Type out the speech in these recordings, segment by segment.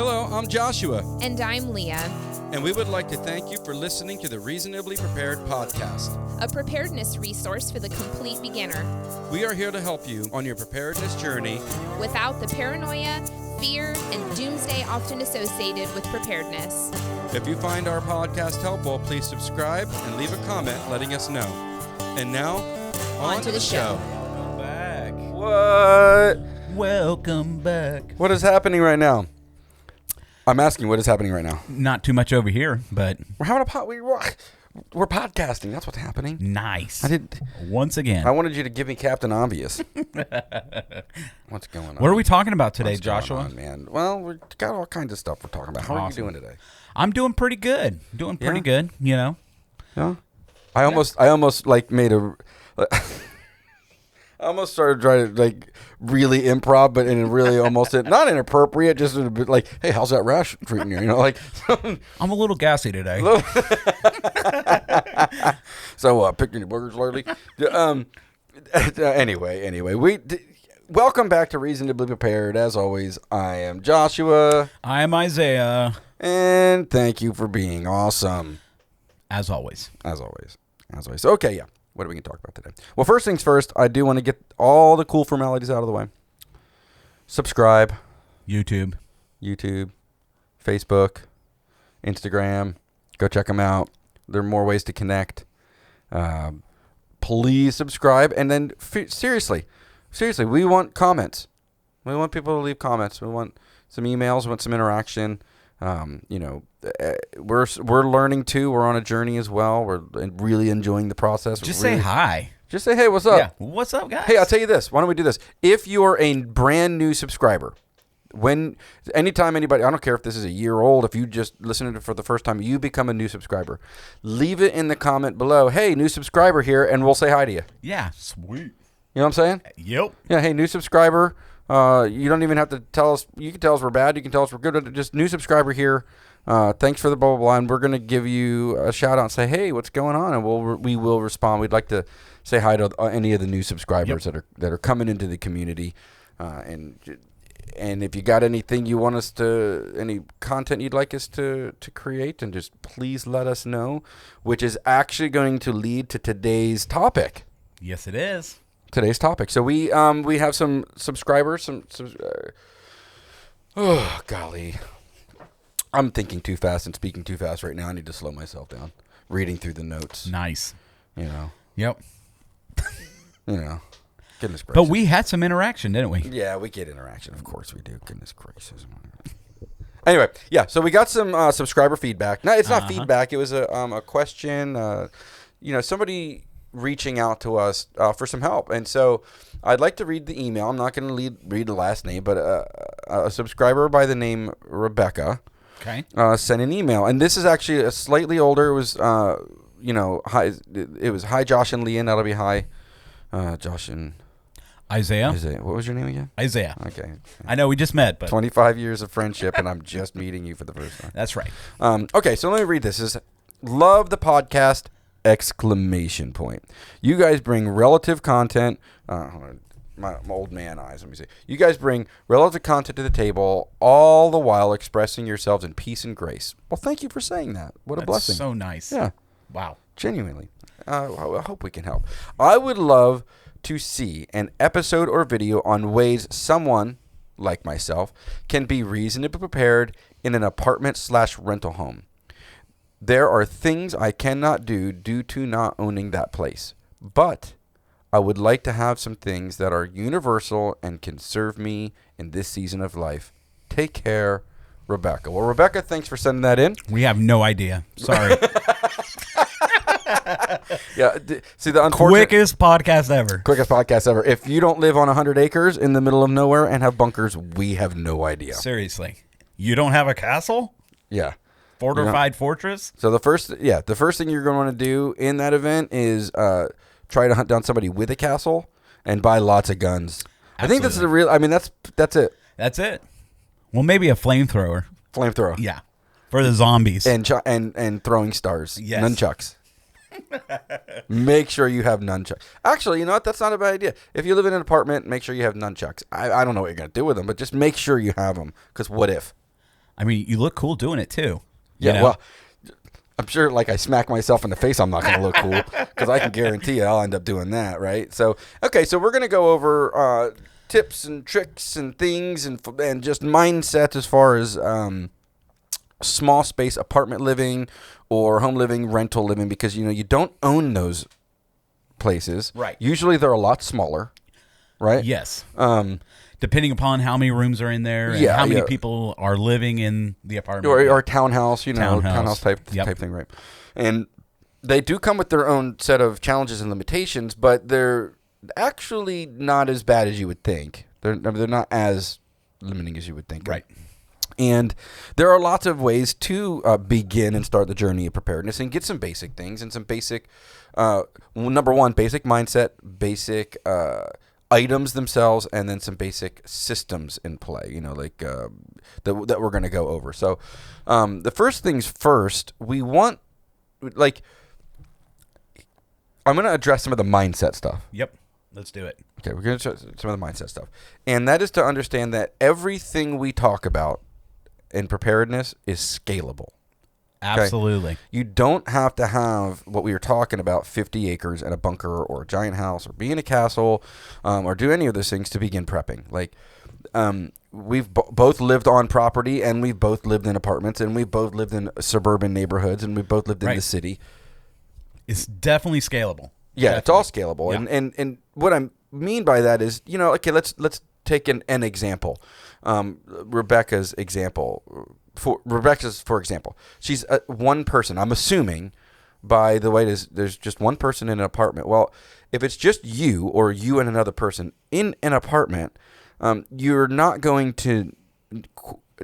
Hello, I'm Joshua, And I'm Leah, and we would like to thank you for listening to the Reasonably Prepared podcast. a preparedness resource for the complete beginner, We are here to help you on your preparedness journey. without the paranoia, fear, and doomsday often associated with preparedness. If you find our podcast helpful, please subscribe and leave a comment letting us know. And now, on to the show. Welcome back. What? Welcome back. What is happening right now? I'm asking what is happening right now. Not too much over here, but We're having a we're podcasting. That's what's happening. nice. I Once again. wanted you to give me Captain Obvious. What's going on? What are we talking about today, What's going Joshua? on, man? Well, we've got all kinds of stuff we're talking about. How are you Awesome. doing today? I'm doing pretty good. Doing pretty Yeah? good, you know. Yeah. I almost like made a. I almost started trying to like really improv, but in a really almost not inappropriate, just a bit like, hey, how's that rash treating you? You know, like. I'm a little gassy today. So, picking your boogers lately. Anyway, welcome back to Reasonably Prepared. As always, I am Joshua, I'm Isaiah, and thank you for being awesome. as always. As always. Okay, yeah. What are we going to talk about today? Well, first things first, I do want to get all the cool formalities out of the way. Subscribe. YouTube. Facebook, Instagram. Go check them out. There are more ways to connect. Please subscribe. And then, seriously, we want comments. We want people to leave comments. We want some emails. We want some interaction. We're learning too. We're on a journey as well. We're really enjoying the process. Just say hi. Just say, hey, what's up? Yeah. What's up, guys? Hey, I'll tell you this. Why don't we do this? If you're a brand new subscriber, anytime anybody, I don't care if this is a year old, if you just listen to it for the first time, you become a new subscriber. Leave it in the comment below. Hey, new subscriber here, and we'll say hi to you. Yeah. Sweet. You know what I'm saying? Yep. Yeah, hey, new subscriber. You don't even have to tell us. You can tell us we're bad. You can tell us we're good. Just new subscriber here. Thanks for the blah, blah, blah. And we're going to give you a shout out and say, hey, what's going on? And we will respond. We'd like to say hi to any of the new subscribers that are coming into the community. And if you got anything you want us to, any content you'd like us to create, and just please let us know, which is actually going to lead to today's topic. Yes, it is. Today's topic. So we have some subscribers. Oh golly, I'm thinking too fast and speaking too fast right now. I need to slow myself down. Reading through the notes. Nice. You know. Yep. Goodness gracious. But we had some interaction, didn't we? Yeah, we get interaction. Of course we do. Goodness gracious. Anyway, yeah. So we got some subscriber feedback. No, it's not feedback. It was a question. Somebody reaching out to us for some help. And so I'd like to read the email. I'm not going to read the last name, but a subscriber by the name Rebecca sent an email. And this is actually a slightly older. It was, hi. It was hi, Josh and Leah. That'll be hi, Josh and Isaiah. What was your name again? Isaiah. Okay. I know we just met, but 25 years of friendship, and I'm just meeting you for the first time. that's right. Okay, so let me read this. This is love the podcast! ! You guys bring relative content. Hold on, my old man eyes. Let me see. You guys bring relative content to the table, all the while expressing yourselves in peace and grace. Well, thank you for saying that. What a That's blessing. so nice. Yeah, Wow. genuinely. I hope we can help. I would love to see an episode or video on ways someone like myself can be reasonably prepared in an apartment/rental home. There are things I cannot do due to not owning that place, but I would like to have some things that are universal and can serve me in this season of life. Take care, Rebecca. Well, Rebecca, thanks for sending that in. We have no idea. Sorry. Yeah, see the unfortunate Quickest podcast ever. If you don't live on 100 acres in the middle of nowhere and have bunkers, we have no idea. Seriously. You don't have a castle? Yeah. Fortified fortress? So the first thing you're going to want to do in that event is try to hunt down somebody with a castle and buy lots of guns. Absolutely. I think that's the real. I mean, that's it. That's it. Well, maybe a flamethrower. Flamethrower. Yeah, for the zombies and throwing stars. Yes. Nunchucks. Make sure you have nunchucks. Actually, you know what? That's not a bad idea. If you live in an apartment, make sure you have nunchucks. I don't know what you're going to do with them, but just make sure you have them. Because what if? I mean, you look cool doing it too. Yeah, you know? well, I'm sure like I smack myself in the face, I'm not going to look cool because I can guarantee you I'll end up doing that, right? So, okay, so we're going to go over tips and tricks and things and just mindset as far as small space apartment living or home living, rental living, because, you don't own those places. Right. Usually they're a lot smaller, right? Yes. Depending upon how many rooms are in there and how many people are living in the apartment. Or townhouse, townhouse type thing, right? And they do come with their own set of challenges and limitations, but they're actually not as bad as you would think. They're not as limiting as you would think. Right. And there are lots of ways to begin and start the journey of preparedness and get some basic things and some basic, number one, basic mindset, basic items themselves, and then some basic systems in play, that we're going to go over. So the first things first, I'm going to address some of the mindset stuff. Yep. Let's do it. Okay, we're going to address some of the mindset stuff. And that is to understand that everything we talk about in preparedness is scalable. Absolutely. Okay? You don't have to have what we were talking about, 50 acres and a bunker or a giant house or be in a castle or do any of those things to begin prepping. We've both lived on property, and we've both lived in apartments, and we've both lived in suburban neighborhoods, and we've both lived in the city. It's definitely scalable. Yeah, definitely. It's all scalable. Yeah. And what I mean by that is, okay, let's take an example. Rebecca's for example, she's one person. I'm assuming by the way there's just one person in an apartment. Well, if it's just you or you and another person in an apartment, you're not going to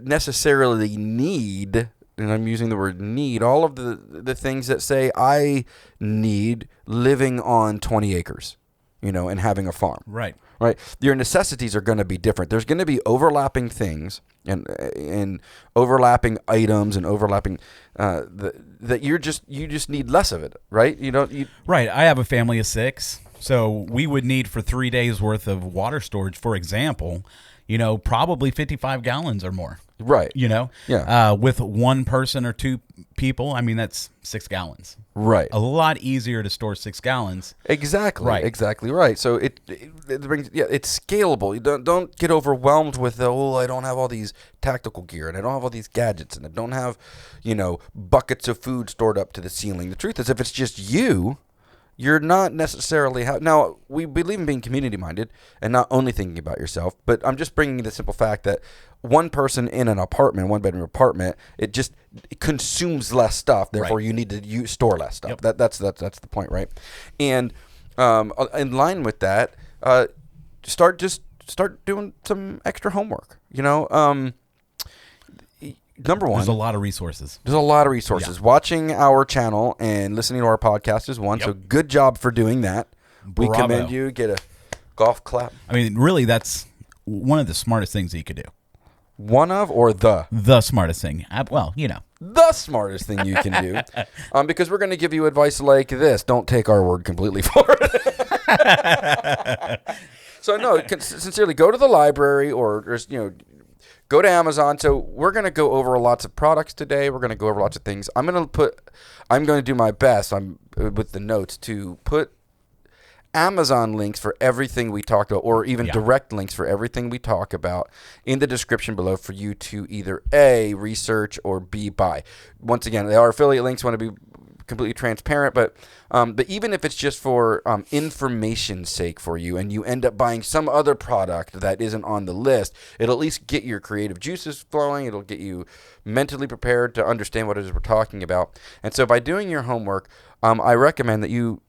necessarily need, and I'm using the word need, all of the things that say I need living on 20 acres, and having a farm. Right. Right. Your necessities are going to be different. There's going to be overlapping things and overlapping items and overlapping that you just need less of it. Right. Right. I have a family of 6. So we would need for 3 days worth of water storage, for example, probably 55 gallons or more. Right. Yeah. With one person or two people, I mean, that's 6 gallons. Right. A lot easier to store 6 gallons. Exactly. Right. Exactly right. So it brings, it's scalable. You don't get overwhelmed with I don't have all these tactical gear and I don't have all these gadgets and I don't have, buckets of food stored up to the ceiling. The truth is, if it's just you're not necessarily now, we believe in being community-minded and not only thinking about yourself, but I'm just bringing the simple fact that one person in an apartment, one-bedroom apartment, it consumes less stuff. Therefore, you need to store less stuff. Yep. That's the point, right? And in line with that, start doing some extra homework. Number one, there's a lot of resources. Yeah. Watching our channel and listening to our podcast is one. Yep. So good job for doing that. Bravo. We commend you. Get a golf clap. I mean, really, that's one of the smartest things that you could do. One of or the? The smartest thing. The smartest thing you can do. Because we're going to give you advice like this. Don't take our word completely for it. So, no, sincerely, go to the library or go to Amazon. So we're going to go over lots of products today. We're going to go over lots of things. I'm going to do my best with the notes to put Amazon links for everything we talked about, or even direct links for everything we talk about in the description below for you to either A, research, or B, buy. Once again, they are affiliate links. Want to be completely transparent, but even if it's just for information's sake for you, and you end up buying some other product that isn't on the list, it'll at least get your creative juices flowing. It'll get you mentally prepared to understand what it is we're talking about. And so by doing your homework, I recommend that you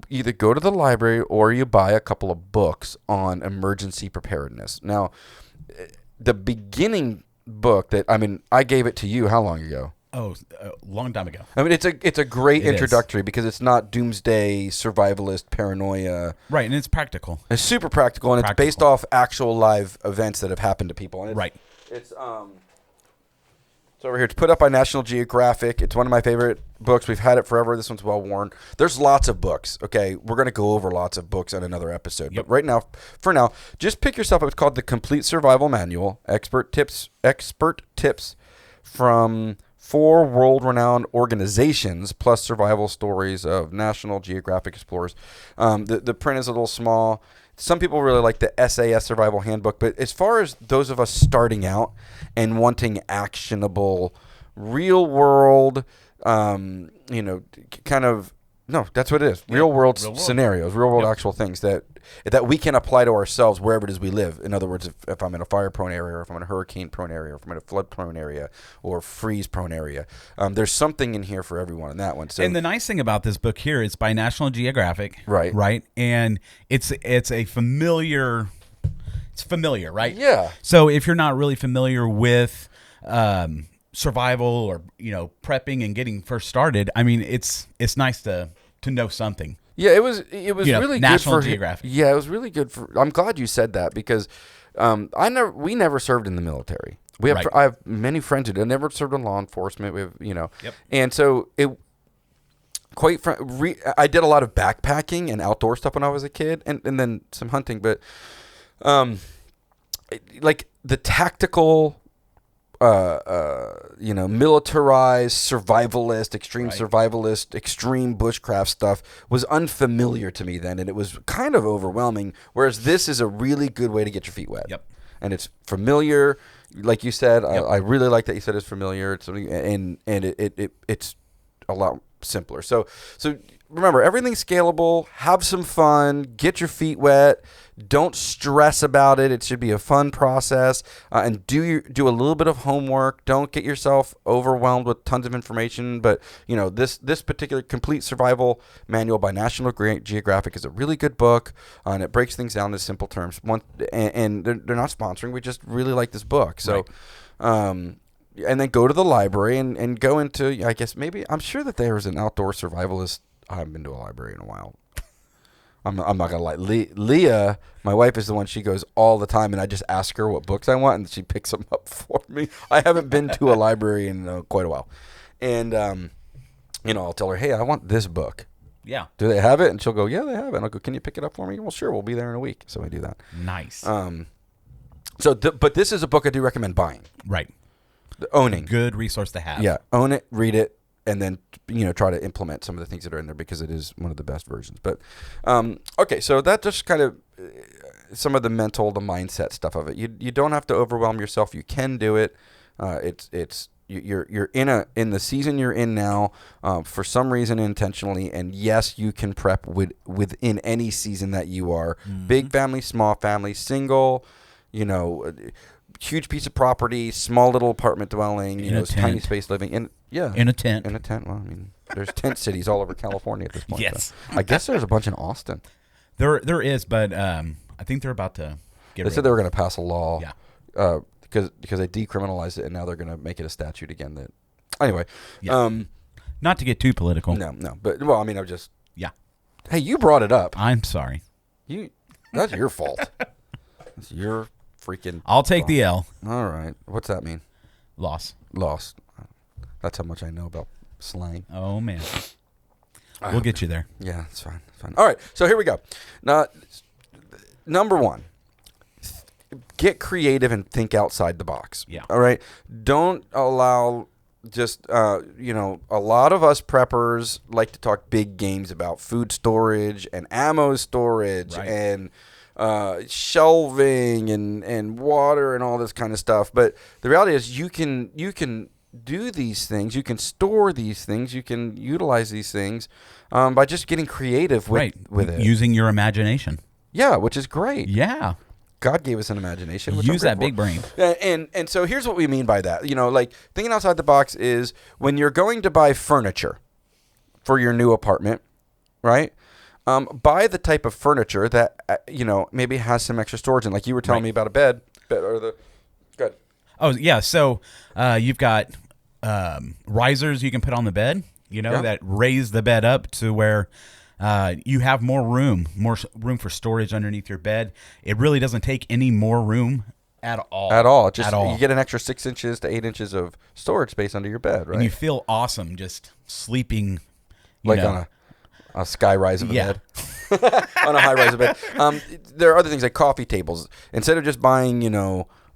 either go to the library or you buy a couple of books on emergency preparedness. Now, the beginning book I gave it to you how long ago? Oh, a long time ago. I mean, it's a great introductory because it's not doomsday, survivalist, paranoia. Right, and it's practical. It's super practical, and it's based off actual live events that have happened to people. And it's over here. It's put up by National Geographic. It's one of my favorite books. We've had it forever. This one's well worn. There's lots of books. Okay, we're going to go over lots of books in another episode. Yep. But for now, just pick yourself up. It's called The Complete Survival Manual, Expert Tips from 4 world-renowned organizations, plus survival stories of National Geographic explorers. The print is a little small. Some people really like the SAS Survival Handbook, but as far as those of us starting out and wanting actionable, real-world, kind of, no, that's what it is. Real-world scenarios, real-world actual things that we can apply to ourselves wherever it is we live. In other words, if I'm in a fire-prone area, or if I'm in a hurricane-prone area, or if I'm in a flood-prone area, or freeze-prone area, there's something in here for everyone in that one. So, and the nice thing about this book here, it's by National Geographic, right, and it's a familiar. It's familiar, right? Yeah. So if you're not really familiar with survival or prepping and getting first started, I mean, it's nice to know something. Yeah, it was really National good for Geographic. Yeah, it was really good for. I'm glad you said that because we never served in the military. I have many friends who never served in law enforcement. We have Yep. And so I did a lot of backpacking and outdoor stuff when I was a kid, and then some hunting. But like the tactical, militarized, survivalist, extreme bushcraft stuff was unfamiliar to me then, and it was kind of overwhelming. Whereas this is a really good way to get your feet wet. Yep. And it's familiar, like you said. Yep. I really like that you said it's familiar. It's something, and it's a lot simpler. So remember, everything's scalable. Have some fun. Get your feet wet. Don't stress about it. It should be a fun process. And do a little bit of homework. Don't get yourself overwhelmed with tons of information. But this particular complete survival manual by National Geographic is a really good book, and it breaks things down into simple terms. And they're not sponsoring. We just really like this book. So. Right. And then go to the library and go into, I guess, I'm sure that there is an outdoor survivalist. I haven't been to a library in a while. I'm not going to lie. Leah, my wife, is the one. She goes all the time, and I just ask her what books I want, and she picks them up for me. I haven't been to a library in quite a while. And, I'll tell her, hey, I want this book. Yeah. Do they have it? And she'll go, yeah, they have it. And I'll go, can you pick it up for me? Well, sure, we'll be there in a week. So I do that. Nice. But this is a book I do recommend buying. Right. Owning. Good resource to have. Yeah, own it, read it, and then try to implement some of the things that are in there because it is one of the best versions. But okay, so that just kind of some of the mindset stuff of it. You don't have to overwhelm yourself. You can do it. You're in the season you're in now for some reason intentionally, and yes, you can prep within any season that you are. Mm-hmm. Big family, small family, single, huge piece of property, small little apartment dwelling, tiny space living in a tent. Well, I mean, there's tent cities all over California at this point. Yes. So. I guess there's a bunch in Austin. There is, but I think they're about to get. They said they were going to pass a law. Yeah. Because they decriminalized it and now they're going to make it a statute again. That anyway. Yeah. Not to get too political. No, but well, I mean, Yeah. Hey, you brought it up. I'm sorry. That's your fault. It's your freaking. I'll take the L. All right. What's that mean? Loss. That's how much I know about slang. Oh man. We'll get you there. Yeah, it's fine. All right. So here we go. Now, number 1. Get creative and think outside the box. Yeah. All right. Don't allow just a lot of us preppers like to talk big games about food storage and ammo storage and shelving and water and all this kind of stuff. But the reality is you can do these things. You can store these things. You can utilize these things by just getting creative with it. Using your imagination. Yeah, which is great. Yeah. God gave us an imagination. Use that big brain. And so here's what we mean by that. Like thinking outside the box is when you're going to buy furniture for your new apartment, right? Buy the type of furniture that, maybe has some extra storage in. Like you were telling me about a bed or the. Good. Oh, yeah. So you've got risers you can put on the bed, that raise the bed up to where you have more room for storage underneath your bed. It really doesn't take any more room at all. You get an extra 6 inches to 8 inches of storage space under your bed, right? And you feel awesome just sleeping. On a sky rise of a bed. On a high rise of a bed. There are other things like coffee tables. Instead of just buying,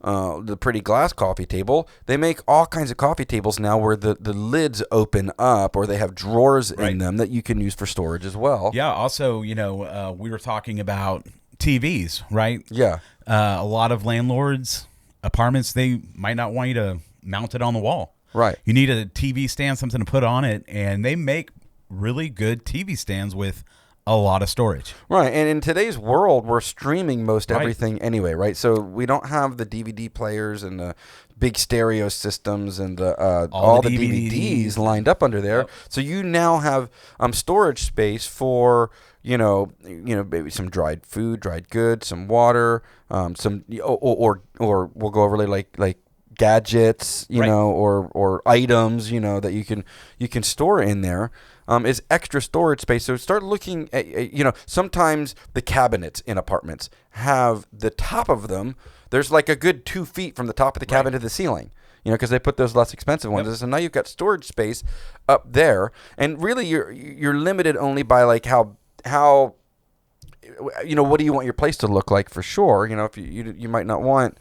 the pretty glass coffee table. They make all kinds of coffee tables now where the lids open up, or they have drawers in them that you can use for storage as well. Yeah. Also, we were talking about TVs, right? Yeah. A lot of landlords, apartments, they might not want you to mount it on the wall. Right. You need a TV stand, something to put on it, and they make really good TV stands with a lot of storage. Right. And in today's world, we're streaming most everything anyway, right? So we don't have the DVD players and the big stereo systems and all the DVDs lined up under there. Yep. So you now have storage space for maybe some dried food, dried goods, some water, some or we'll go over like gadgets, or items, that you can store in there. Is extra storage space. So start looking at, sometimes the cabinets in apartments have the top of them. There's like a good 2 feet from the top of the cabinet to the ceiling, because they put those less expensive ones. Yep. So now you've got storage space up there, and really you're limited only by like how what do you want your place to look like for sure. If you might not want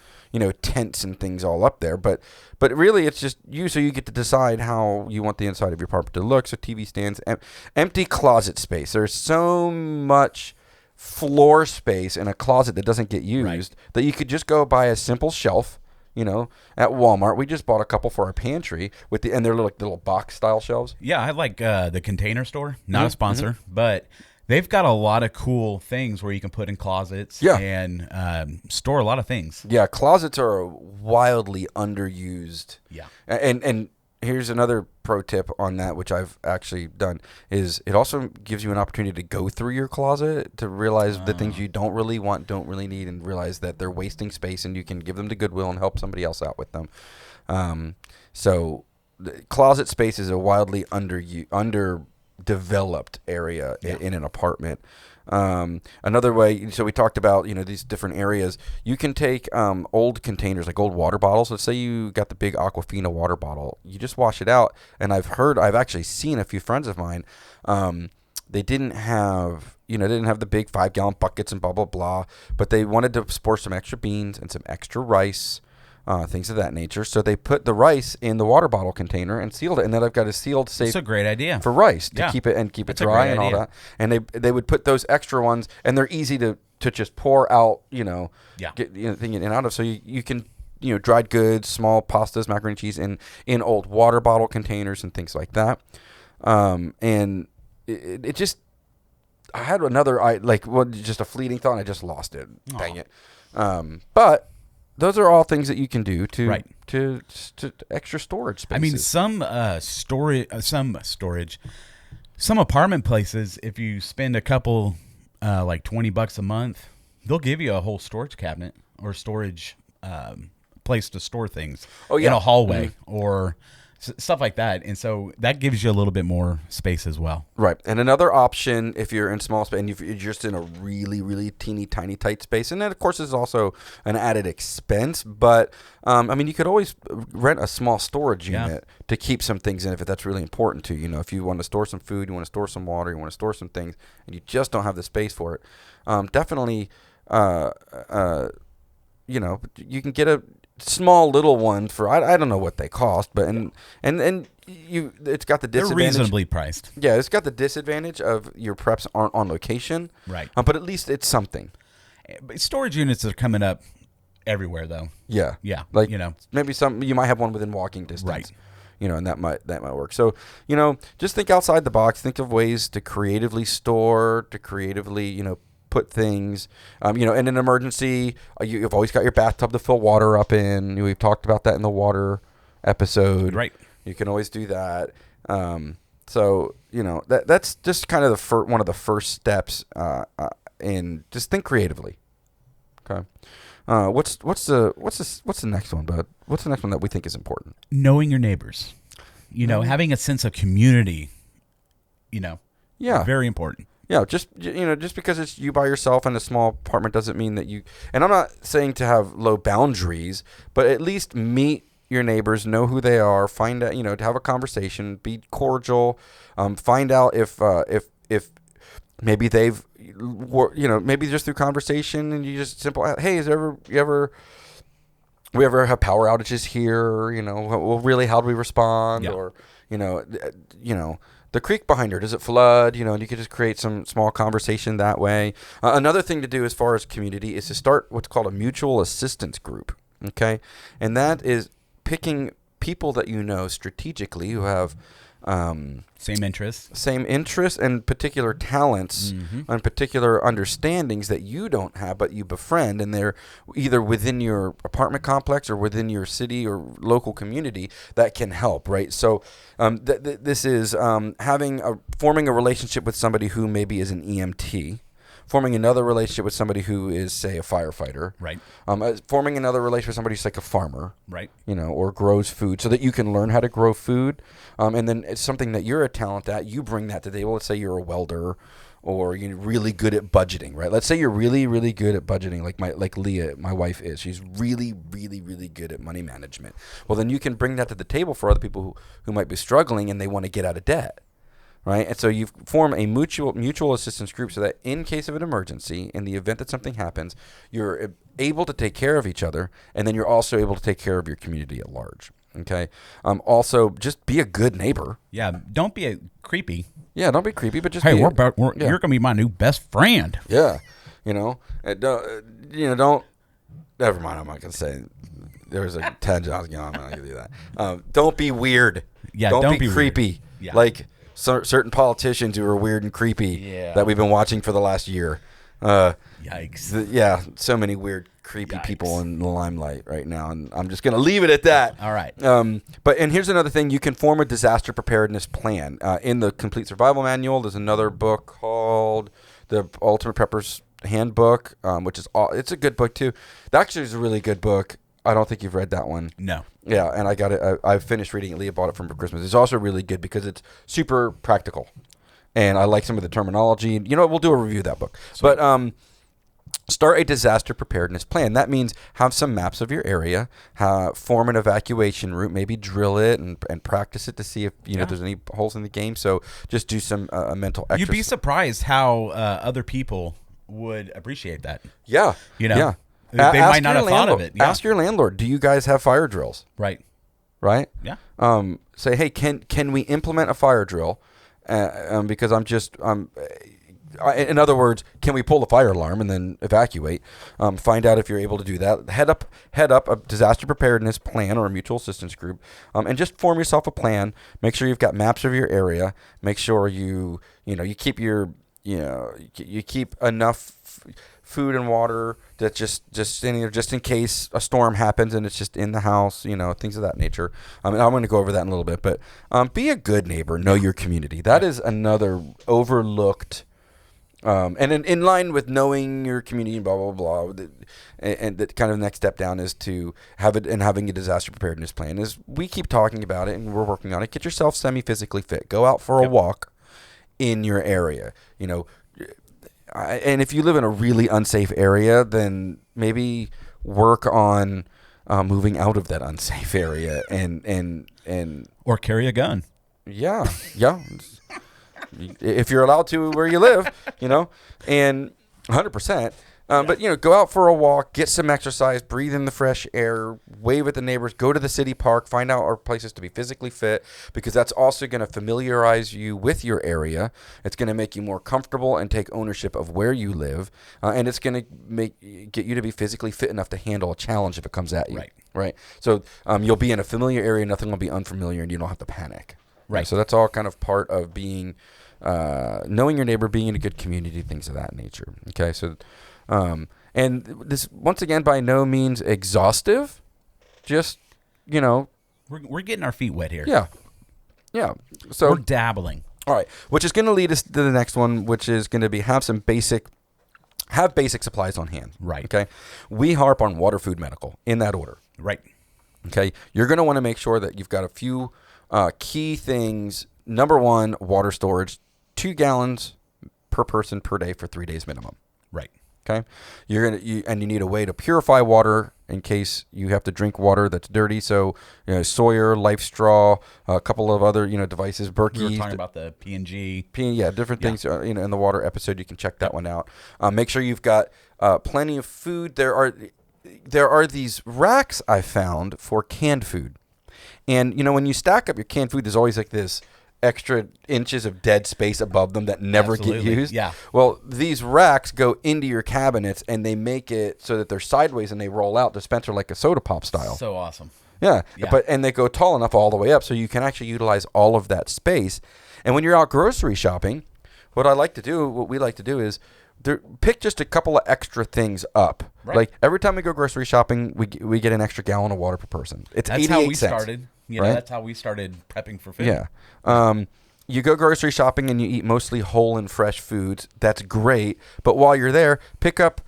tents and things all up there, but really it's just you, so you get to decide how you want the inside of your apartment to look. So TV stands, empty closet space. There's so much floor space in a closet that doesn't get used that you could just go buy a simple shelf. At Walmart, we just bought a couple for our pantry and they're little box style shelves. Yeah, I like the Container Store. Not a sponsor, but they've got a lot of cool things where you can put in closets and store a lot of things. Yeah, closets are wildly underused. Yeah. And here's another pro tip on that, which I've actually done, is it also gives you an opportunity to go through your closet to realize the things you don't really want, don't really need, and realize that they're wasting space, and you can give them to Goodwill and help somebody else out with them. So the closet space is a wildly underdeveloped area in an apartment. Another way, so we talked about these different areas. You can take old containers, like old water bottles. Let's say you got the big Aquafina water bottle. You just wash it out, and I've actually seen a few friends of mine. They didn't have the big 5-gallon buckets and blah blah blah, but they wanted to store some extra beans and some extra rice. Things of that nature. So they put the rice in the water bottle container and sealed it, and then I've got a sealed safe. That's a great idea for rice to keep it dry and all that. And they would put those extra ones, and they're easy to just pour out. Get thing in and out of. So you can dried goods, small pastas, macaroni and cheese in old water bottle containers and things like that. And it just, I had just a fleeting thought, and I just lost it. Aww. Dang it. But those are all things that you can do to extra storage spaces. I mean, some apartment places, if you spend a couple, like $20 a month, they'll give you a whole storage cabinet or storage place to store things in a hallway or stuff like that. And so that gives you a little bit more space as well. Right. And another option, if you're in small space and if you're just in a really, really teeny tiny tight space, and then of course is also an added expense, but you could always rent a small storage unit to keep some things in if that's really important to you. If you want to store some food, you want to store some water, you want to store some things, and you just don't have the space for it, definitely, you can get a small little one for I don't know what they cost, but and it's got the disadvantage. They're reasonably priced. Yeah, it's got the disadvantage of your preps aren't on location, right? But at least it's something. But storage units are coming up everywhere, though. Yeah, like maybe you might have one within walking distance, right? And that might work. So just think outside the box. Think of ways to creatively store, to creatively put things, in an emergency. You've always got your bathtub to fill water up in. We've talked about that in the water episode. Right. You can always do that. So that's just kind of one of the first steps. In just think creatively. Okay. What's the next one, bud? What's the next one that we think is important? Knowing your neighbors. Having a sense of community. Very important. Yeah, just because it's you by yourself in a small apartment doesn't mean that you. And I'm not saying to have low boundaries, but at least meet your neighbors, know who they are, find out, to have a conversation, be cordial, find out if maybe they've, maybe just through conversation and you just simple, hey, you ever we ever have power outages here, well, really, how do we respond? Yeah. Or, the creek behind her, does it flood? And you could just create some small conversation that way. Another thing to do as far as community is to start what's called a mutual assistance group. Okay. And that is picking people that strategically who have same interests and particular talents and particular understandings that you don't have, but you befriend, and they're either within your apartment complex or within your city or local community that can help, right? So this is forming a relationship with somebody who maybe is an EMT, forming another relationship with somebody who is, say, a firefighter. Right. Forming another relationship with somebody who's like a farmer. Right. Or grows food so that you can learn how to grow food. And then it's something that you're a talent at. You bring that to the table. Let's say you're a welder or you're really good at budgeting, right? Let's say you're really, really good at budgeting like Leah, my wife, is. She's really, really, really good at money management. Well, then you can bring that to the table for other people who might be struggling and they want to get out of debt. Right, and so you form a mutual assistance group so that in case of an emergency, in the event that something happens, you're able to take care of each other, and then you're also able to take care of your community at large. Okay. Also, just be a good neighbor. Yeah, don't be creepy. Yeah, don't be creepy, but just you're gonna be my new best friend. Yeah, don't. Never mind. I'm not gonna say. There was a tangent I was going on. I'm not gonna do that. Don't be weird. Yeah, don't be creepy. Weird. Yeah. Like certain politicians who are weird and creepy that we've been watching for the last year. Yikes. So many weird, creepy people in the limelight right now, and I'm just going to leave it at that. All right. And here's another thing. You can form a disaster preparedness plan. In the Complete Survival Manual, there's another book called The Ultimate Prepper's Handbook, which is it's a good book, too. That actually is a really good book. I don't think you've read that one. No. Yeah, and I got it. I finished reading it. Leah bought it for Christmas. It's also really good because it's super practical, and I like some of the terminology. We'll do a review of that book. Sweet. But start a disaster preparedness plan. That means have some maps of your area, form an evacuation route, maybe drill it and practice it to see if there's any holes in the game. So just do some mental exercise. You'd be surprised how other people would appreciate that. Yeah. Yeah. They might not have thought of it. Yeah. Ask your landlord, do you guys have fire drills? Right. Yeah. Say, hey, can we implement a fire drill? Because in other words, can we pull the fire alarm and then evacuate? Find out if you're able to do that. Head up a disaster preparedness plan or a mutual assistance group, and just form yourself a plan. Make sure you've got maps of your area. Make sure you keep you keep enough food and water that's just sitting there just in case a storm happens and it's just in the house, things of that nature. And I'm going to go over that in a little bit, but be a good neighbor, know your community. That is another overlooked, and in line with knowing your community and blah, blah, blah. And the kind of next step down is to have it, and having a disaster preparedness plan is we keep talking about it and we're working on it. Get yourself semi-physically fit. Go out for a walk in your area, and if you live in a really unsafe area, then maybe work on moving out of that unsafe area and or carry a gun. Yeah. If you're allowed to where you live, and 100%. But, go out for a walk, get some exercise, breathe in the fresh air, wave at the neighbors, go to the city park, find out our places to be physically fit, because that's also going to familiarize you with your area. It's going to make you more comfortable and take ownership of where you live. And it's going to get you to be physically fit enough to handle a challenge if it comes at you. Right. So you'll be in a familiar area, nothing will be unfamiliar, and you don't have to panic. Right. So that's all kind of part of being, knowing your neighbor, being in a good community, things of that nature. Okay. So, and this, once again, by no means exhaustive, just, we're getting our feet wet here. Yeah. So we're dabbling. All right. Which is going to lead us to the next one, which is going to be have basic supplies on hand. Right. Okay. We harp on water, food, medical in that order. Right. Okay. You're going to want to make sure that you've got a few key things. Number one, water storage, 2 gallons per person per day for 3 days minimum. Right. Okay. You need a way to purify water in case you have to drink water that's dirty. So, Sawyer, Life Straw, a couple of other, devices, Berkey. We were talking about the P&G. Different things, in the water episode. You can check that one out. Make sure you've got plenty of food. there are these racks I found for canned food. And, when you stack up your canned food, there's always like this extra inches of dead space above them that never get used. Yeah. Well, these racks go into your cabinets, and they make it so that they're sideways and they roll out, dispenser like a soda pop style. So awesome. Yeah. And they go tall enough all the way up so you can actually utilize all of that space. And when you're out grocery shopping, what we like to do is pick just a couple of extra things up. Right. Like every time we go grocery shopping, we get an extra gallon of water per person. It's That's 88 how we cents. started. Right? That's how we started prepping for food. Yeah. You go grocery shopping and you eat mostly whole and fresh foods. That's great. But while you're there, pick up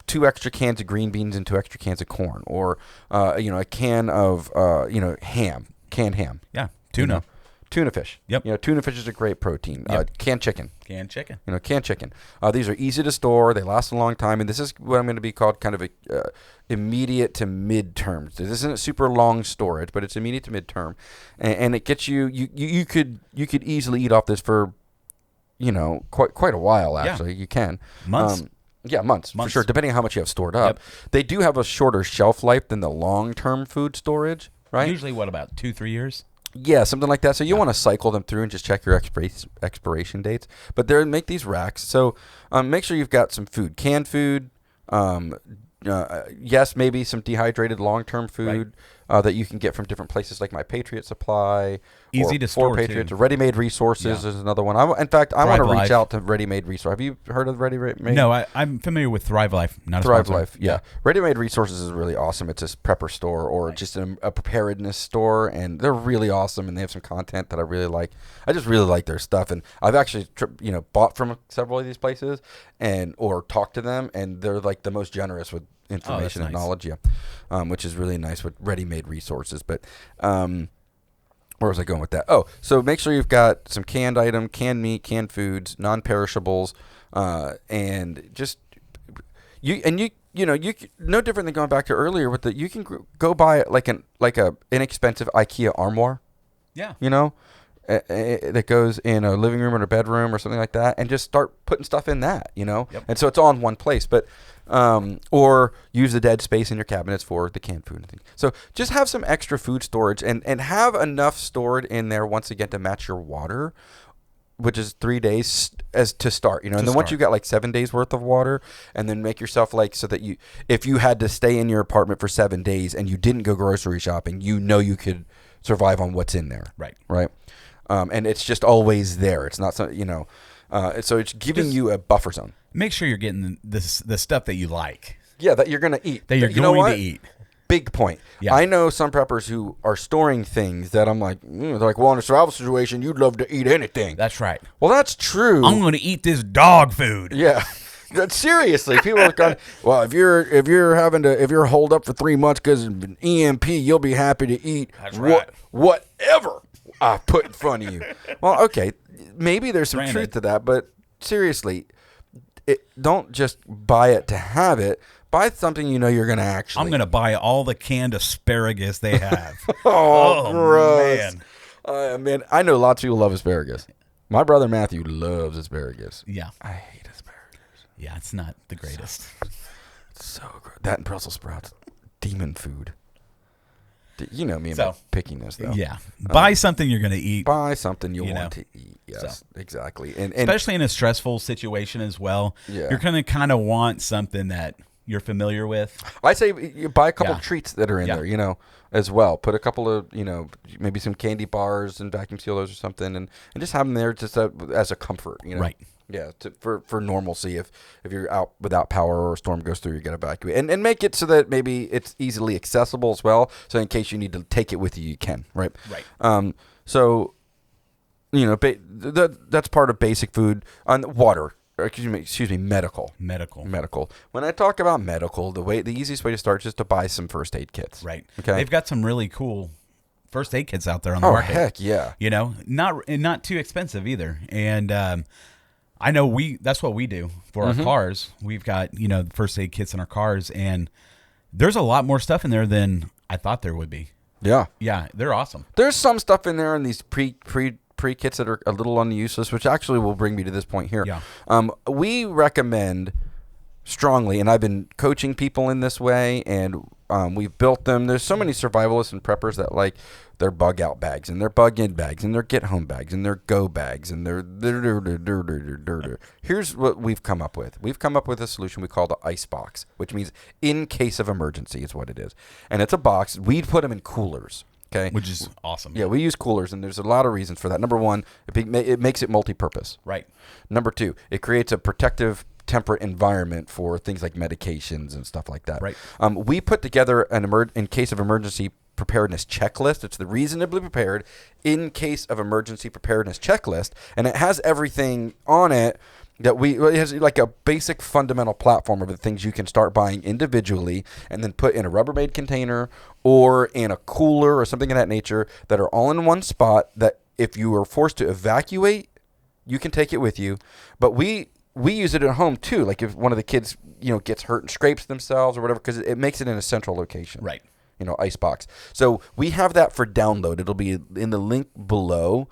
2 extra cans of green beans and 2 extra cans of corn, or a can of ham, canned ham. Yeah. Tuna. Tuna fish. Yep. Tuna fish is a great protein. Yep. Canned chicken. Canned chicken. Canned chicken. These are easy to store. They last a long time, and this is what I'm going to be called kind of a immediate to mid-term. This isn't super long storage, but it's immediate to mid-term, and it gets you. You could easily eat off this for, quite a while. Actually, you can. Months. Months for sure, depending on how much you have stored up. Yep. They do have a shorter shelf life than the long-term food storage, right? Usually, what, about 2-3 years? Yeah, something like that. So you want to cycle them through and just check your expiration dates. But they make these racks. So make sure you've got some food, canned food. Yes, maybe some dehydrated long-term food that you can get from different places, like My Patriot Supply. Easy to store, Patriots. too. Ready-made Resources is another one. In fact, I want to reach out to Ready-Made Resources. Have you heard of Ready-Made? No, I'm familiar with Thrive Life. Not Thrive Life, yeah. Ready-Made Resources is really awesome. It's a prepper store or just a preparedness store, and they're really awesome, and they have some content that I really like. I just really like their stuff, and I've actually bought from several of these places or talked to them, and they're like the most generous with information and knowledge, which is really nice with Ready-Made Resources. But where was I going with that? Oh, so make sure you've got some canned item, canned meat, canned foods, non-perishables, and just you no different than going back to earlier with you can go buy like a inexpensive IKEA armoire. Yeah. That goes in a living room or a bedroom or something like that, and just start putting stuff in that, Yep. And so it's all in one place. But or use the dead space in your cabinets for the canned food and things. So just have some extra food storage and have enough stored in there once again to match your water, which is 3 days as to start, and then once you got like 7 days worth of water, and then make yourself so that if you had to stay in your apartment for 7 days and you didn't go grocery shopping, you could survive on what's in there. Right. And it's just always there. It's not something, so it's giving you a buffer zone. Make sure you're getting the stuff that you like. Yeah, that you're going to eat. That you're going to eat. Big point. Yeah. I know some preppers who are storing things that I'm like, they're like, well, in a survival situation, you'd love to eat anything. That's right. Well, that's true. I'm going to eat this dog food. Yeah. Seriously, people are going, well, if you're holed up for 3 months because of an EMP, you'll be happy to eat whatever I put in front of you. Well, okay, maybe there's some truth to that, but seriously, don't just buy it to have it. Buy something you're going to actually. I'm going to buy all the canned asparagus they have. Oh, gross. Man, I know lots of people love asparagus. My brother Matthew loves asparagus. Yeah. I hate asparagus. Yeah, it's not the greatest. So gross. That and Brussels sprouts. Demon food. You know me and my pickiness, though. Yeah. Buy something you're going to eat. Buy something you want to eat. Yes, exactly. And especially in a stressful situation as well. Yeah. You're going to kind of want something that you're familiar with. I say you buy a couple of treats that are in there, as well. Put a couple of, maybe some candy bars and vacuum seal those or something, and just have them there just as a comfort, Right. Yeah, for normalcy. If you're out without power or a storm goes through, you get evacuated. And make it so that maybe it's easily accessible as well. So in case you need to take it with you, you can, right? Right. So, that's part of basic food. On water. Excuse me, medical. When I talk about medical, the easiest way to start is just to buy some first aid kits. Right. Okay. They've got some really cool first aid kits out there on the market. Oh, heck yeah. Not too expensive either. And I know that's what we do for our cars. We've got, first aid kits in our cars, and there's a lot more stuff in there than I thought there would be. Yeah. Yeah, they're awesome. There's some stuff in there in these pre-kits that are a little unuseless, which actually will bring me to this point here. Yeah. We recommend strongly, and I've been coaching people in this way, and we've built them. There's so many survivalists and preppers that like their bug out bags and their bug in bags and their get home bags and their go bags and their. Here's what we've come up with. We've come up with a solution we call the ice box, which means in case of emergency is what it is, and it's a box. We put them in coolers. Okay. Which is awesome. Yeah, we use coolers, and there's a lot of reasons for that. Number one, it makes it multi-purpose. Right. Number two, it creates a protective, temperate environment for things like medications and stuff like that. Right. We put together an in case of emergency preparedness checklist. It's the reasonably prepared in case of emergency preparedness checklist, and it has everything on it that it has like a basic fundamental platform of the things you can start buying individually and then put in a Rubbermaid container or in a cooler or something of that nature that are all in one spot that if you are forced to evacuate, you can take it with you. But we use it at home too. Like if one of the kids, gets hurt and scrapes themselves or whatever, because it makes it in a central location. Right. Icebox. So we have that for download. It'll be in the link below.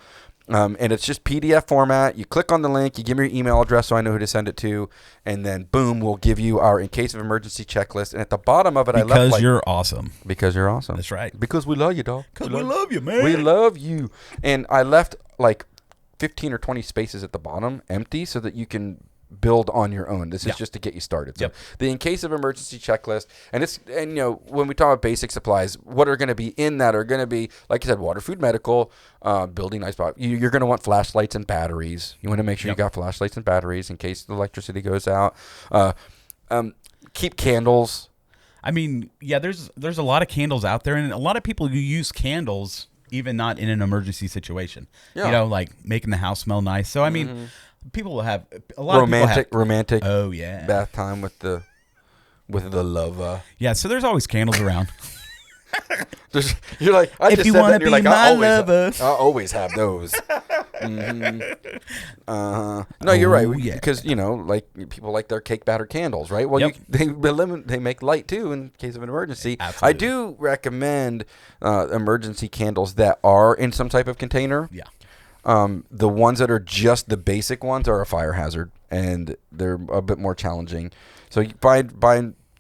And it's just PDF format. You click on the link, you give me your email address so I know who to send it to, and then boom, we'll give you our in case of emergency checklist. And at the bottom of it, I left because you're awesome. Because you're awesome. That's right. Because we love you, dog. Because we love you, man. We love you. And I left like 15 or 20 spaces at the bottom empty so that you can build on your own. This is just to get you started. So the in case of emergency checklist, and when we talk about basic supplies, what are going to be in that are going to be, like I said, water, food, medical, building ice box. You're going to want flashlights and batteries. You want to make sure you got flashlights and batteries in case the electricity goes out. Keep candles. I mean, there's a lot of candles out there, and a lot of people who use candles even not in an emergency situation. Like making the house smell nice. So I mean, people will have a lot romantic. Oh yeah, bath time with the love. Yeah, so there's always candles around. You're like, I if just you want to be like, my lover, I always have those. No, you're right. Because like people like their cake batter candles, right? Well, they make light too in case of an emergency. Absolutely. I do recommend emergency candles that are in some type of container. Yeah. The ones that are just the basic ones are a fire hazard, and they're a bit more challenging. So you buy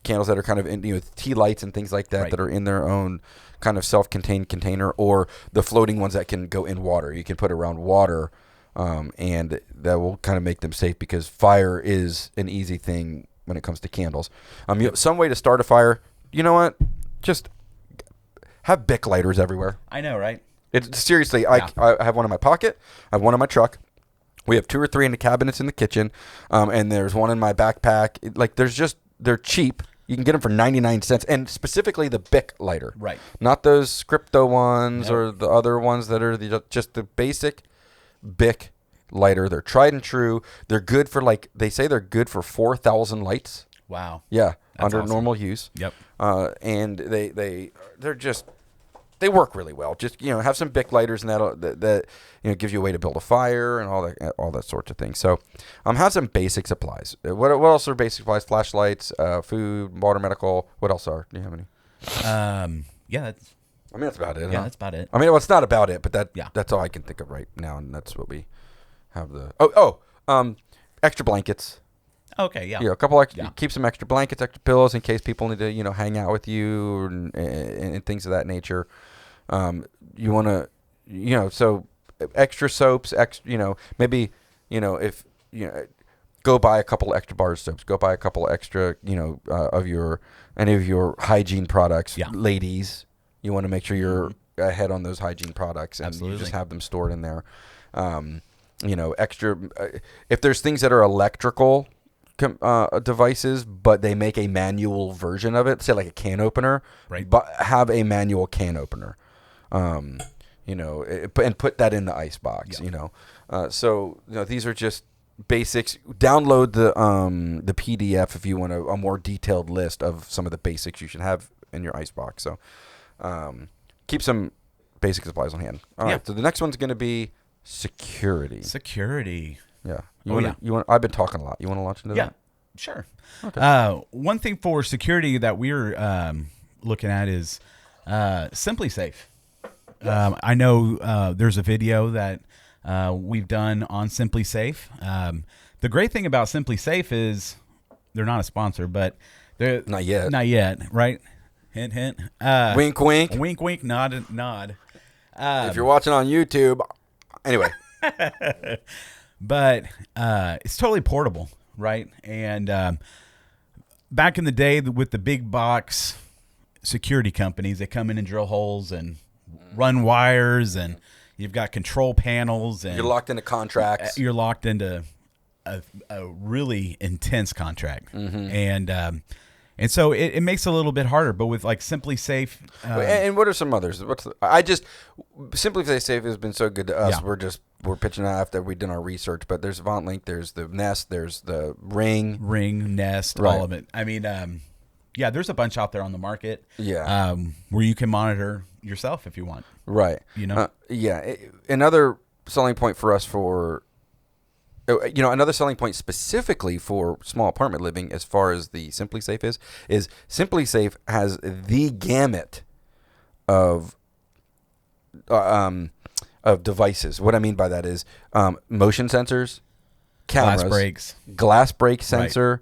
candles that are kind of in, tea lights and things like that that are in their own kind of self-contained container, or the floating ones that can go in water. You can put around water, and that will kind of make them safe because fire is an easy thing when it comes to candles. Some way to start a fire. You know what? Just have Bic lighters everywhere. I know, right? It's seriously. I have one in my pocket. I have one in my truck. We have 2 or 3 in the cabinets in the kitchen, and there's one in my backpack. They're cheap. You can get them for 99 cents, and specifically the Bic lighter. Right. Not those Scripto ones or the other ones that are just the basic Bic lighter. They're tried and true. They're good for they say they're good for 4,000 lights. Wow. Yeah, That's under awesome. normal use. Yep. And they're just. They work really well. Just have some Bic lighters, and that gives you a way to build a fire and all that sorts of things. So, have some basic supplies. What else are basic supplies? Flashlights, food, water, medical. What else are? Do you have any? That's about it. Yeah, that's about it. It's not about it, but that's all I can think of right now, and that's what we have. Extra blankets. Okay, yeah. A couple extra. Keep some extra blankets, extra pillows in case people need to hang out with you and things of that nature. You want to, so extra soaps, maybe, if, go buy a couple extra bar soaps, go buy a couple extra, of any of your hygiene products. Yeah. Ladies, you want to make sure you're ahead on those hygiene products, and Absolutely. you just have them stored in there. Extra, if there's things that are electrical devices, but they make a manual version of it, say like a can opener, right? But have a manual can opener, and put that in the ice box. So these are just basics. Download the PDF if you want a more detailed list of some of the basics you should have in your ice box. So keep some basic supplies on hand. All right. So the next one's going to be security. Yeah. I've been talking a lot. You want to launch into that? Yeah, sure. Okay. One thing for security that we're looking at is Simply Safe. Yes. I know there's a video that we've done on Simply Safe. The great thing about Simply Safe is they're not a sponsor, but they're Not yet. Not yet, right? Hint, hint. Wink, wink. Wink, wink. Nod, nod. If you're watching on YouTube, anyway. But it's totally portable, right? And back in the day with the big box security companies, they come in and drill holes and run wires, and you've got control panels, and You're locked into contracts. You're locked into a really intense contract, and so it makes it a little bit harder. But with like Simply Safe, And what are some others? Simply Safe has been so good to us. Yeah. We're pitching out after we've done our research. But there's VauntLink, there's the Nest, there's the Ring, Nest, Right. all of it. I mean, yeah, there's a bunch out there on the market. Yeah. Where you can monitor yourself if you want. right? You know? Another selling point for us another selling point specifically for small apartment living, as far as the Simply Safe is Simply Safe has the gamut of devices. What I mean by that is motion sensors, cameras, glass break sensor,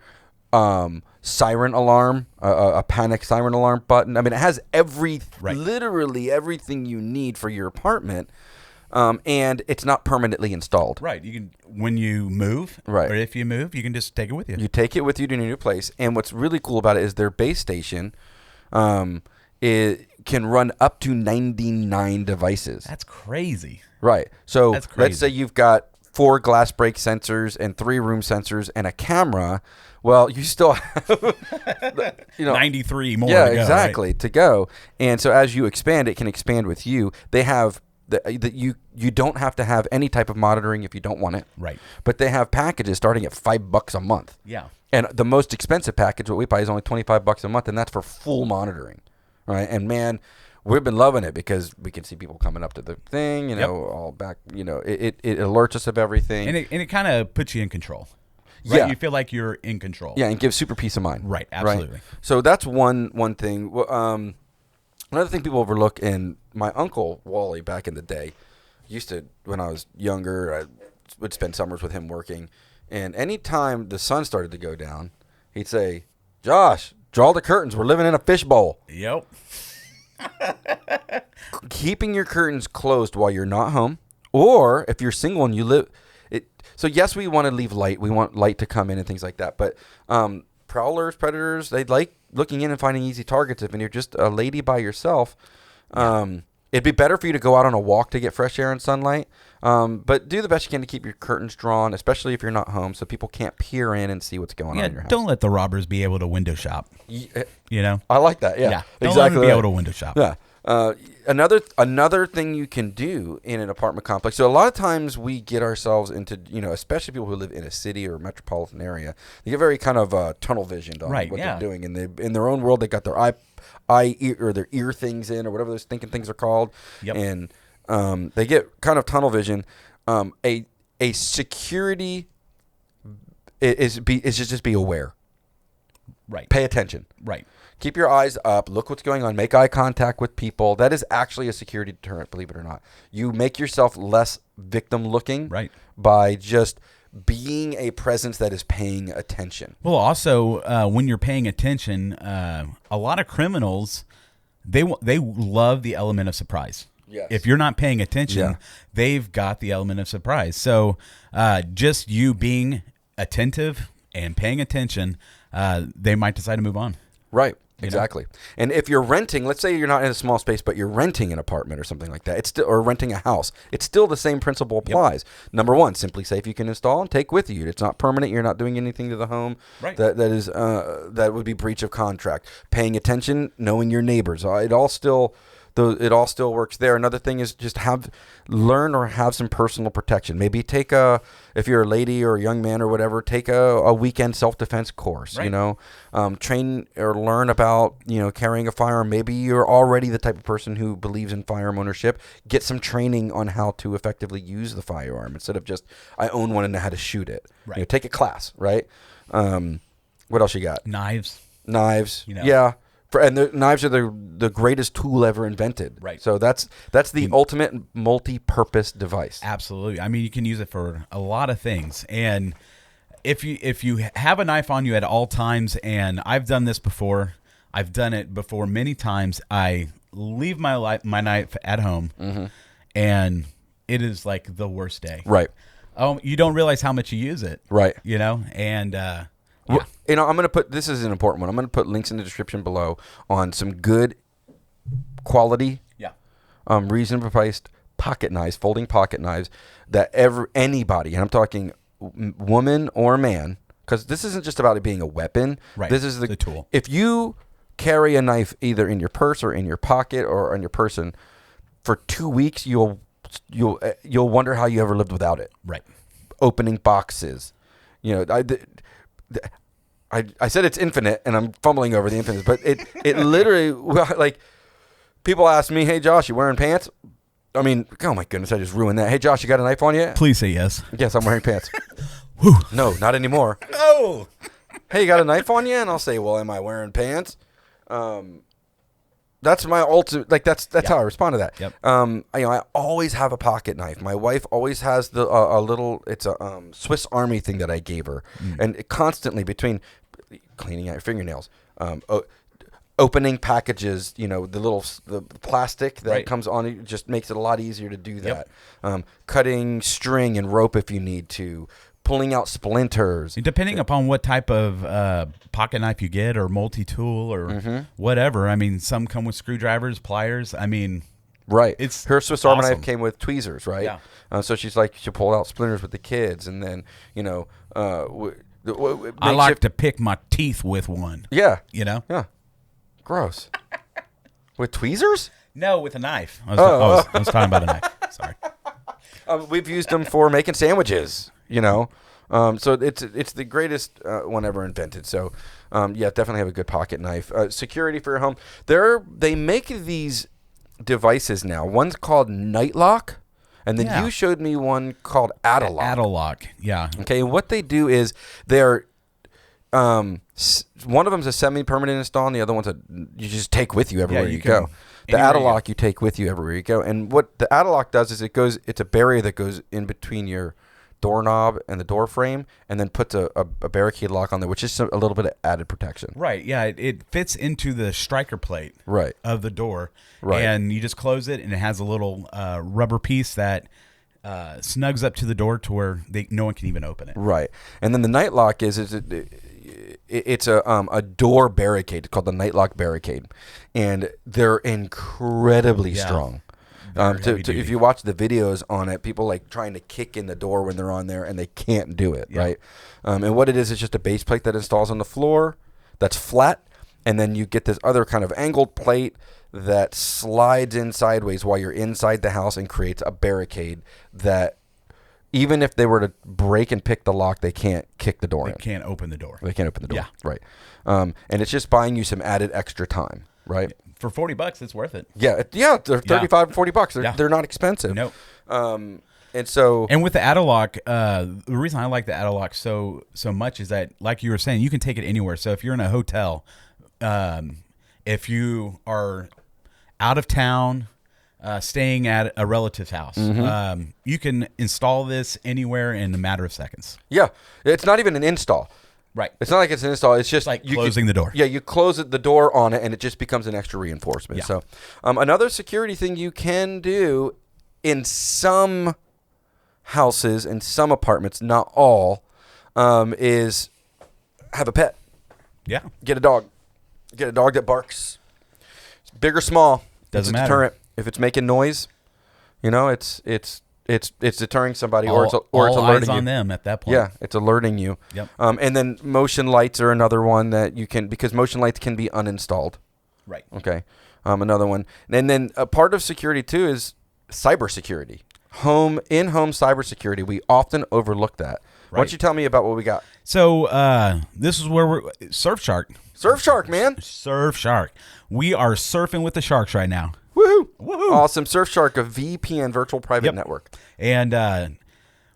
siren alarm, a panic siren alarm button. I mean, it has literally everything you need for your apartment. And it's not permanently installed. Right. You can, when you move, Right. or if you move, you can just take it with you. You take it with you to a new place. And what's really cool about it is their base station it can run up to 99 devices. That's crazy. Right. So That's crazy. let's say you've got 4 glass break sensors and 3 room sensors and a camera. Well, you still have 93 more. Yeah, to go, exactly, right? to go. And so as you expand, it can expand with you. They have you don't have to have any type of monitoring if you don't want it. Right. But they have packages starting at $5 a month. Yeah. And the most expensive package, what we buy, is only $25 a month, and that's for full monitoring, right? And man, we've been loving it because we can see people coming up to the thing, all back. It alerts us of everything, And it kind of puts you in control. Right? Yeah. You feel like you're in control. Yeah, and gives super peace of mind. Right. Absolutely. Right? So that's one thing. Another thing people overlook, and my uncle Wally back in the day used to, when I was younger, I would spend summers with him working. And anytime the sun started to go down, he'd say, "Josh, draw the curtains. We're living in a fishbowl." Yep. Keeping your curtains closed while you're not home, or if you're single and you live it. So yes, we want to leave light. We want light to come in and things like that. But prowlers, predators, they like looking in and finding easy targets. If you're just a lady by yourself, it'd be better for you to go out on a walk to get fresh air and sunlight. But do the best you can to keep your curtains drawn, especially if you're not home, so people can't peer in and see what's going on in your house. Don't let the robbers be able to window shop. You know? I like that. Yeah, Don't exactly. let them be right. able to window shop. Yeah. Another thing you can do in an apartment complex. So a lot of times we get ourselves into, especially people who live in a city or a metropolitan area, they get very kind of tunnel visioned on what they're doing, and they, in their own world, they got their their ear things in, or whatever those thinking things are called, and they get kind of tunnel vision. A security is just be aware. Right. Pay attention. Right. Keep your eyes up. Look what's going on. Make eye contact with people. That is actually a security deterrent, believe it or not. You make yourself less victim-looking by just being a presence that is paying attention. Well, also, when you're paying attention, a lot of criminals, they love the element of surprise. Yes. If you're not paying attention, they've got the element of surprise. So just you being attentive and paying attention, they might decide to move on. Right. Exactly. And if you're renting, let's say you're not in a small space, but you're renting an apartment or something like that, it's still, or renting a house, it's still the same principle applies. Number one, Simply Safe you can install and take with you. It's not permanent. You're not doing anything to the home that would be breach of contract. Paying attention, knowing your neighbors. It all still works there. Another thing is just learn or have some personal protection. Maybe if you're a lady or a young man or whatever, take a weekend self-defense course, train or learn about, carrying a firearm. Maybe you're already the type of person who believes in firearm ownership. Get some training on how to effectively use the firearm instead of just, I own one and know how to shoot it. Right. Take a class, right? What else you got? Knives. Yeah. And the knives are the greatest tool ever invented. Right. So that's the ultimate multi-purpose device. Absolutely. I mean, you can use it for a lot of things. And if you have a knife on you at all times, and I've done this before, I've done it before many times. I leave my knife at home, and it is like the worst day. Right. Oh, you don't realize how much you use it. Right. And yeah. Well, I'm going to put, this is an important one. I'm going to put links in the description below on some good quality, reasonably priced pocket knives, folding pocket knives that anybody, and I'm talking woman or man, because this isn't just about it being a weapon. Right. This is the tool. If you carry a knife either in your purse or in your pocket or on your person for 2 weeks, you'll wonder how you ever lived without it. Right. Opening boxes, I said it's infinite, and I'm fumbling over the infinite, but it literally, like, people ask me, "Hey Josh, you wearing pants?" I mean, oh my goodness, I just ruined that. "Hey Josh, you got a knife on you?" Please say yes. Yes, I'm wearing pants. Whew. No, not anymore. Oh. "Hey, you got a knife on you?" And I'll say, "Well, am I wearing pants?" That's my ultimate. Like that's how I respond to that. Yep. I always have a pocket knife. My wife always has a little. It's a Swiss Army thing that I gave her, and it constantly between cleaning out your fingernails, opening packages. The plastic that comes on it just makes it a lot easier to do that. Cutting string and rope if you need to. Pulling out splinters. Depending upon what type of pocket knife you get, or multi-tool, or whatever. I mean, some come with screwdrivers, pliers. I mean, right. It's her Swiss Army awesome. knife came with tweezers, right? Yeah. So she's like, she pulled out splinters with the kids, and then I like to pick my teeth with one. Yeah. Yeah. Gross. With tweezers? No, with a knife. I was talking about a knife. Sorry. We've used them for making sandwiches. So it's the greatest one ever invented. So, definitely have a good pocket knife. Security for your home. They make these devices now. One's called Nightlock, and then you showed me one called Adalock. Adalock, yeah. Okay, and what they do is they're one of them's a semi-permanent install, and the other one's you just take with you everywhere you go. The Adalock you take with you everywhere you go, and what the Adalock does is it's a barrier that goes in between your doorknob and the door frame, and then puts a barricade lock on there, which is a little bit of added protection. Right. Yeah. It fits into the striker plate of the door. Right. And you just close it, and it has a little rubber piece that snugs up to the door to where no one can even open it. Right. And then the Nightlock it's a door barricade. It's called the Nightlock barricade, and they're incredibly strong. If you watch the videos on it, people like trying to kick in the door when they're on there, and they can't do it, right? And what it is just a base plate that installs on the floor that's flat, and then you get this other kind of angled plate that slides in sideways while you're inside the house and creates a barricade that even if they were to break and pick the lock, they can't kick the door in. They can't open the door. They can't open the door. Yeah. Right. And it's just buying you some added extra time, right? For $40, it's worth it. Yeah, they're $35 and $40. They're not expensive. Nope. And with the Adalock, the reason I like the Adalock so much is that, like you were saying, you can take it anywhere. So if you're in a hotel, if you are out of town, staying at a relative's house, you can install this anywhere in a matter of seconds. Yeah, it's not even an install. Right. It's not like it's an install. It's just like closing the door. Yeah, you close the door on it, and it just becomes an extra reinforcement. Yeah. So, another security thing you can do in some houses and some apartments, not all, is have a pet. Yeah. Get a dog. Get a dog that barks. It's big or small. Doesn't matter. Deterrent. If it's making noise, it's deterring somebody, or it's all alerting eyes on you. them at that point. Yeah, it's alerting you. Yep. And then motion lights are another one that you can, because motion lights can be uninstalled. Right. Okay. Another one. And then a part of security too is cybersecurity. In-home cybersecurity. We often overlook that. Why don't you tell me about what we got? So this is where we're Surfshark. Surfshark, man. Surfshark. We are surfing with the sharks right now. Woohoo! Woohoo! Awesome. Surfshark, a VPN, virtual private network. And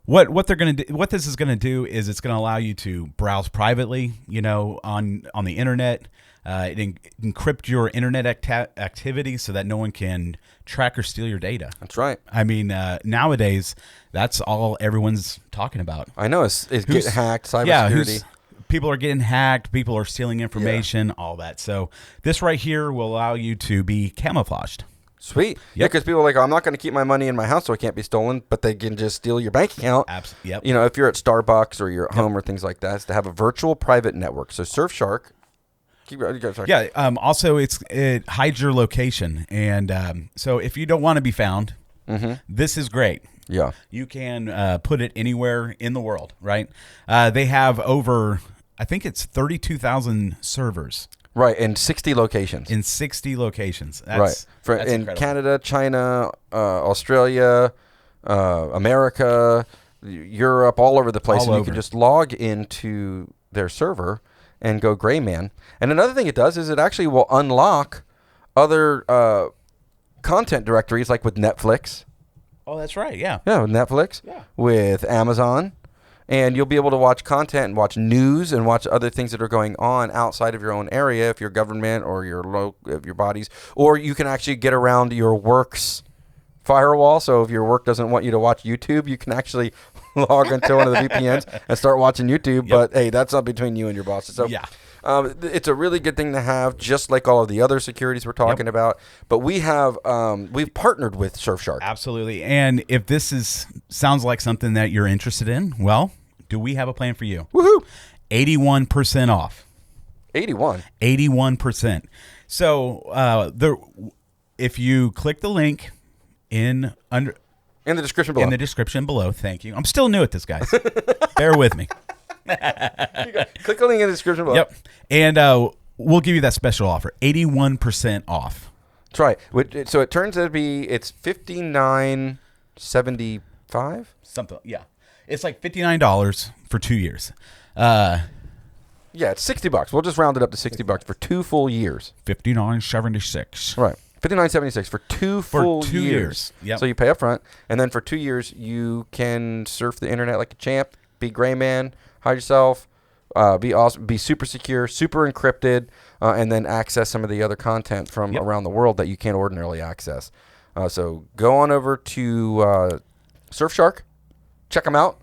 what they're gonna do, what this is gonna do is it's gonna allow you to browse privately, on the internet. encrypt your internet activity so that no one can track or steal your data. That's right. I mean, nowadays, that's all everyone's talking about. I know. It's getting hacked, cybersecurity. People are getting hacked. People are stealing information, all that. So this right here will allow you to be camouflaged. Sweet. Yeah, because people are like, I'm not going to keep my money in my house so it can't be stolen, but they can just steal your bank account. Absolutely. Yep. You know, if you're at Starbucks or you're at home or things like that, it's to have a virtual private network. So Surfshark. Yeah. Also, it hides your location. And so if you don't want to be found, this is great. Yeah. You can put it anywhere in the world, right? They have over, I think it's 32,000 servers. Right, in 60 locations. In 60 locations. That's in incredible. Canada, China, Australia, America, Europe, all over the place. You can just log into their server and go gray man. And another thing it does is it actually will unlock other content directories, like with Netflix. Oh, that's right, yeah. Yeah, with Netflix, with Amazon. And you'll be able to watch content and watch news and watch other things that are going on outside of your own area, if you're government or your bodies. Or you can actually get around your work's firewall. So if your work doesn't want you to watch YouTube, you can actually log into one of the VPNs and start watching YouTube. Yep. But hey, that's not between you and your bosses. So it's a really good thing to have, just like all of the other securities we're talking about. But we have we've partnered with Surfshark. Absolutely. And if this sounds like something that you're interested in, well, do we have a plan for you? Woohoo! 81% off. 81%. So if you click the link in the description below. In the description below, thank you. I'm still new at this, guys. Bear with me. Click the link in the description below. Yep. And we'll give you that special offer, 81% off. That's right. So it turns out to be, it's $59.75? Something, yeah. It's like $59 for 2 years. Yeah, it's $60. We'll just round it up to $60 for 2 full years. $59.76. Right. $59.76 for 2 full years. Yep. So you pay up front, and then for 2 years you can surf the internet like a champ, be gray man, hide yourself, be awesome, be super secure, super encrypted, and then access some of the other content from around the world that you can't ordinarily access. So go on over to Surfshark, check them out.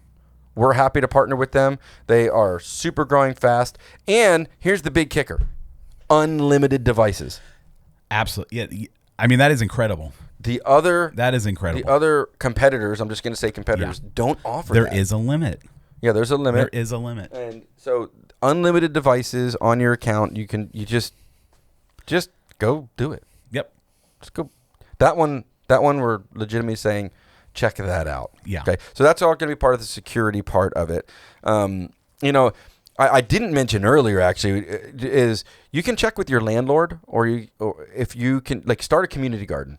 We're happy to partner with them. They are super growing fast. And here's the big kicker: unlimited devices. Absolutely. Yeah. I mean, that is incredible. That is incredible. The other competitors, I'm just going to say competitors, don't offer that. There is a limit. Yeah, there's a limit. There is a limit. And so unlimited devices on your account, you just go do it. Yep. Just go. That one we're legitimately saying, check that out. Yeah. Okay. So that's all going to be part of the security part of it. I didn't mention earlier, actually, is you can check with your landlord, or if you can, like, start a community garden.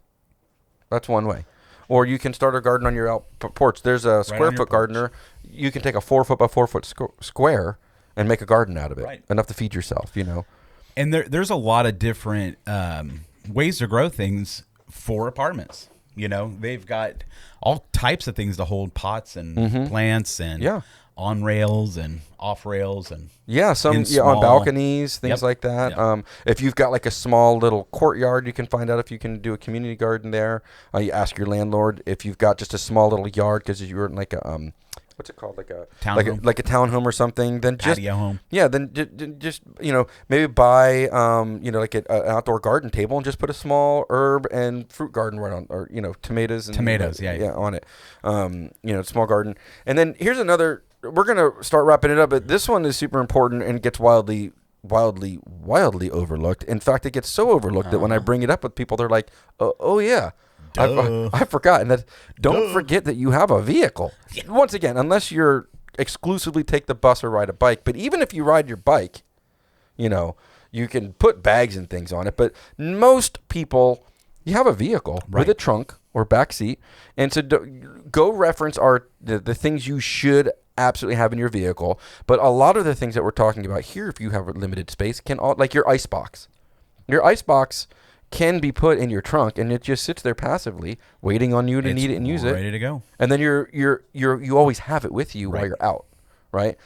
That's one way. Or you can start a garden on your out porch. There's a square foot gardener. You can take a 4 foot by 4 foot square and make a garden out of it. Right. Enough to feed yourself, And there's a lot of different ways to grow things for apartments. They've got all types of things to hold pots and plants and on rails and off rails and on balconies, things like that. Yep. If you've got like a small little courtyard, you can find out if you can do a community garden there. You ask your landlord. If you've got just a small little yard because you're in like a what's it called, like a townhome, like a townhome or something, then just patio home. Yeah, then just maybe buy like an outdoor garden table and just put a small herb and fruit garden right on, or tomatoes on it. Small garden. And then here's another. We're gonna start wrapping it up, but this one is super important and gets wildly overlooked. In fact, it gets so overlooked that when I bring it up with people, they're like, "Oh yeah." I've forgotten that. Don't forget that you have a vehicle. Yeah. Once again, unless you're exclusively take the bus or ride a bike. But even if you ride your bike, you can put bags and things on it. But most people, you have a vehicle with a trunk or back seat. And so go reference the things you should absolutely have in your vehicle. But a lot of the things that we're talking about here, if you have a limited space, like your ice box. Your ice box can be put in your trunk, and it just sits there passively, waiting on you to need it and use it. Ready to go. And then you always have it with you while you're out, right?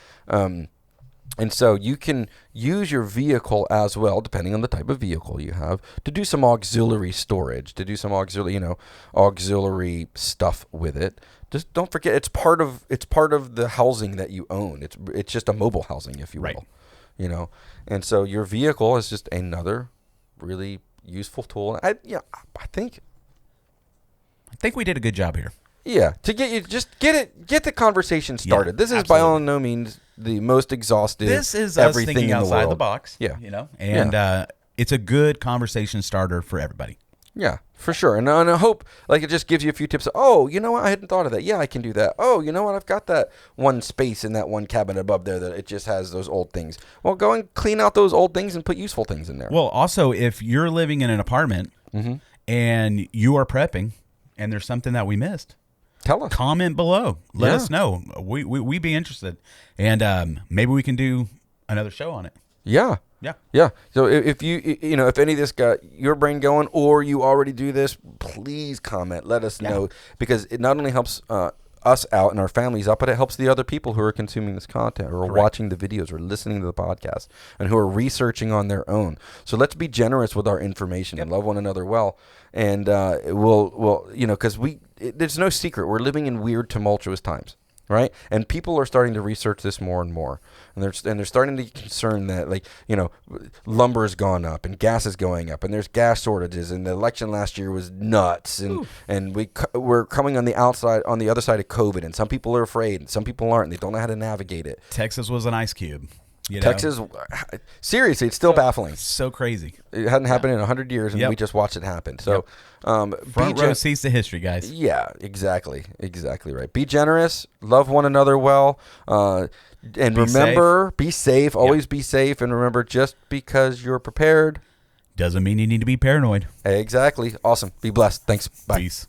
And so you can use your vehicle as well, depending on the type of vehicle you have, to do some auxiliary storage, to do some auxiliary stuff with it. Just don't forget, it's part of the housing that you own. It's just a mobile housing, if you will. Right. You know, and so your vehicle is just another really useful tool. I think we did a good job here. Yeah, to get the conversation started. This is absolutely. by all no means the most exhaustive. This is us everything thinking in outside the, the box. Yeah, and it's a good conversation starter for everybody. Yeah, for sure. And I hope it just gives you a few tips. Oh, you know what? I hadn't thought of that. Yeah, I can do that. Oh, you know what? I've got that one space in that one cabinet above there that it just has those old things. Well, go and clean out those old things and put useful things in there. Well, also, if you're living in an apartment and you are prepping and there's something that we missed, tell us. Comment below. Let us know. We'd be interested. And maybe we can do another show on it. Yeah. Yeah. Yeah. So if if any of this got your brain going or you already do this, please comment. Let us know, because it not only helps us out and our families out, but it helps the other people who are consuming this content or watching the videos or listening to the podcast and who are researching on their own. So let's be generous with our information and love one another well. And we'll because there's no secret. We're living in weird, tumultuous times. Right, and people are starting to research this more and more, and they're starting to get concerned that lumber has gone up and gas is going up, and there's gas shortages, and the election last year was nuts, and we're coming on the other side of COVID, and some people are afraid, and some people aren't, and they don't know how to navigate it. Texas was an ice cube. Texas, seriously, it's still baffling. So crazy. It hadn't happened in 100 years, and we just watched it happen. So, front row seats to history, guys. Yeah, exactly right. Be generous, love one another well, and remember, be safe. Always be safe, and remember, just because you're prepared doesn't mean you need to be paranoid. Exactly. Awesome. Be blessed. Thanks. Bye. Peace.